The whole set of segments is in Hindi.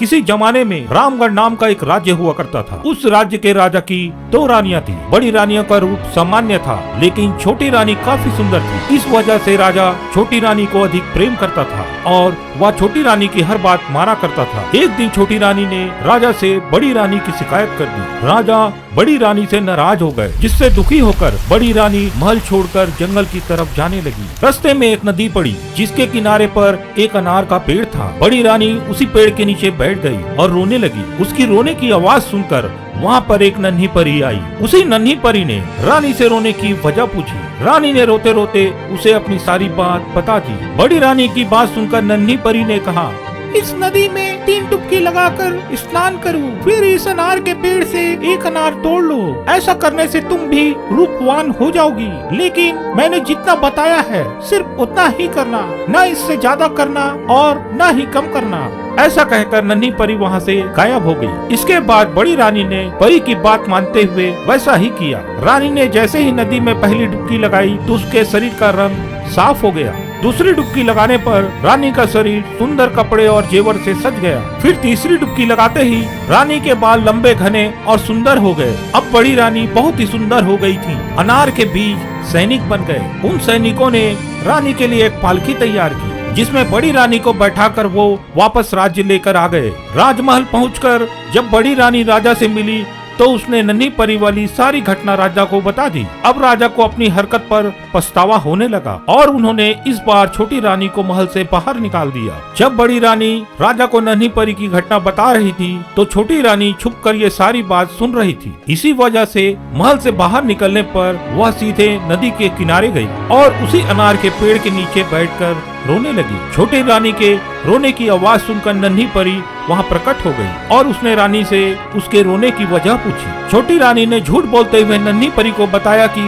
किसी जमाने में रामगढ़ नाम का एक राज्य हुआ करता था। उस राज्य के राजा की 2 रानियां थी। बड़ी रानियों का रूप सामान्य था, लेकिन छोटी रानी काफी सुंदर थी। इस वजह से राजा छोटी रानी को अधिक प्रेम करता था और वह छोटी रानी की हर बात माना करता था। एक दिन छोटी रानी ने राजा से बड़ी रानी की शिकायत कर दी। राजा बड़ी रानी से नाराज हो गए, जिससे दुखी होकर बड़ी रानी महल छोड़कर जंगल की तरफ जाने लगी। रास्ते में एक नदी पड़ी, जिसके किनारे पर एक अनार का पेड़ था। बड़ी रानी उसी पेड़ के नीचे बैठ गई और रोने लगी। उसकी रोने की आवाज सुनकर वहाँ पर एक नन्ही परी आई। उसी नन्ही परी ने रानी से रोने की वजह पूछी। रानी ने रोते रोते उसे अपनी सारी बात बता दी। बड़ी रानी की बात सुनकर नन्ही परी ने कहा, इस नदी में 3 डुबकी लगाकर स्नान करो, फिर इस अनार के पेड़ से एक अनार तोड़ लो। ऐसा करने से तुम भी रूपवान हो जाओगी, लेकिन मैंने जितना बताया है सिर्फ उतना ही करना, न इससे ज्यादा करना और न ही कम करना। ऐसा कहकर नन्ही परी वहाँ से गायब हो गई। इसके बाद बड़ी रानी ने परी की बात मानते हुए वैसा ही किया। रानी ने जैसे ही नदी में पहली डुबकी लगाई तो उसके शरीर का रंग साफ हो गया। दूसरी डुबकी लगाने पर रानी का शरीर सुंदर कपड़े और जेवर से सज गया। फिर तीसरी डुबकी लगाते ही रानी के बाल लंबे घने और सुंदर हो गए। अब बड़ी रानी बहुत ही सुंदर हो गई थी। अनार के बीज सैनिक बन गए। उन सैनिकों ने रानी के लिए एक पालकी तैयार की, जिसमें बड़ी रानी को बैठाकर वो वापस राज्य लेकर आ गए। राजमहल पहुंचकर जब बड़ी रानी राजा से मिली तो उसने नन्ही परी वाली सारी घटना राजा को बता दी। अब राजा को अपनी हरकत पर पछतावा होने लगा और उन्होंने इस बार छोटी रानी को महल से बाहर निकाल दिया। जब बड़ी रानी राजा को नन्ही परी की घटना बता रही थी तो छोटी रानी छुपकर ये सारी बात सुन रही थी। इसी वजह से महल से बाहर निकलने पर वह सीधे नदी के किनारे गई और उसी अनार के पेड़ के नीचे बैठकर रोने लगी। छोटी रानी के रोने की आवाज सुनकर नन्ही परी वहाँ प्रकट हो गई और उसने रानी से उसके रोने की वजह पूछी। छोटी रानी ने झूठ बोलते हुए नन्ही परी को बताया कि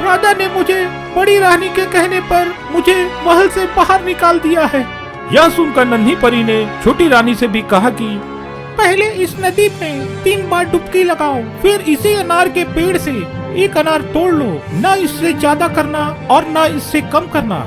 राजा ने मुझे बड़ी रानी के कहने पर मुझे महल से बाहर निकाल दिया है। यह सुनकर नन्ही परी ने छोटी रानी से भी कहा कि पहले इस नदी में 3 बार डुबकी लगाओ, फिर इसी अनार के पेड़ से एक अनार तोड़ लो, न इससे ज्यादा करना और न इससे कम करना।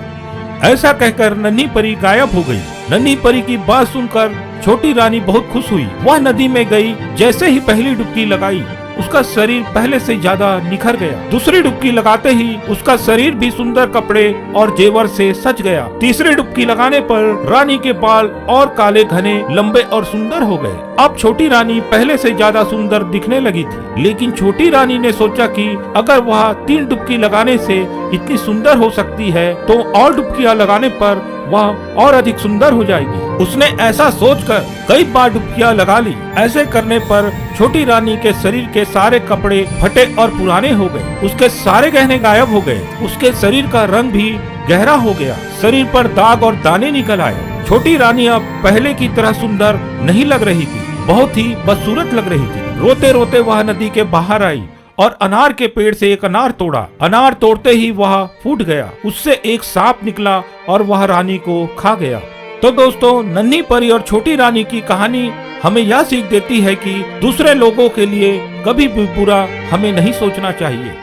ऐसा कहकर नन्ही परी गायब हो गई। नन्ही परी की बात सुनकर छोटी रानी बहुत खुश हुई। वह नदी में गई। जैसे ही पहली डुबकी लगाई उसका शरीर पहले से ज्यादा निखर गया। दूसरी डुबकी लगाते ही उसका शरीर भी सुंदर कपड़े और जेवर से सज गया। तीसरी डुबकी लगाने पर रानी के बाल और काले घने लंबे और सुंदर हो गए। अब छोटी रानी पहले से ज्यादा सुंदर दिखने लगी थी, लेकिन छोटी रानी ने सोचा कि अगर वह 3 डुबकी लगाने से इतनी सुंदर हो सकती है तो और डुबकियां लगाने पर वह और अधिक सुंदर हो जाएगी। उसने ऐसा सोचकर कई बार डुबकियां लगा ली। ऐसे करने पर छोटी रानी के शरीर के सारे कपड़े फटे और पुराने हो गए। उसके सारे गहने गायब हो गए। उसके शरीर का रंग भी गहरा हो गया। शरीर पर दाग और दाने निकल आए। छोटी रानी अब पहले की तरह सुंदर नहीं लग रही थी, बहुत ही बदसूरत लग रही थी। रोते रोते वह नदी के बाहर आई और अनार के पेड़ से एक अनार तोड़ा। अनार तोड़ते ही वह फूट गया। उससे एक सांप निकला और वह रानी को खा गया। तो दोस्तों, नन्ही परी और छोटी रानी की कहानी हमें यह सीख देती है कि दूसरे लोगों के लिए कभी भी बुरा हमें नहीं सोचना चाहिए।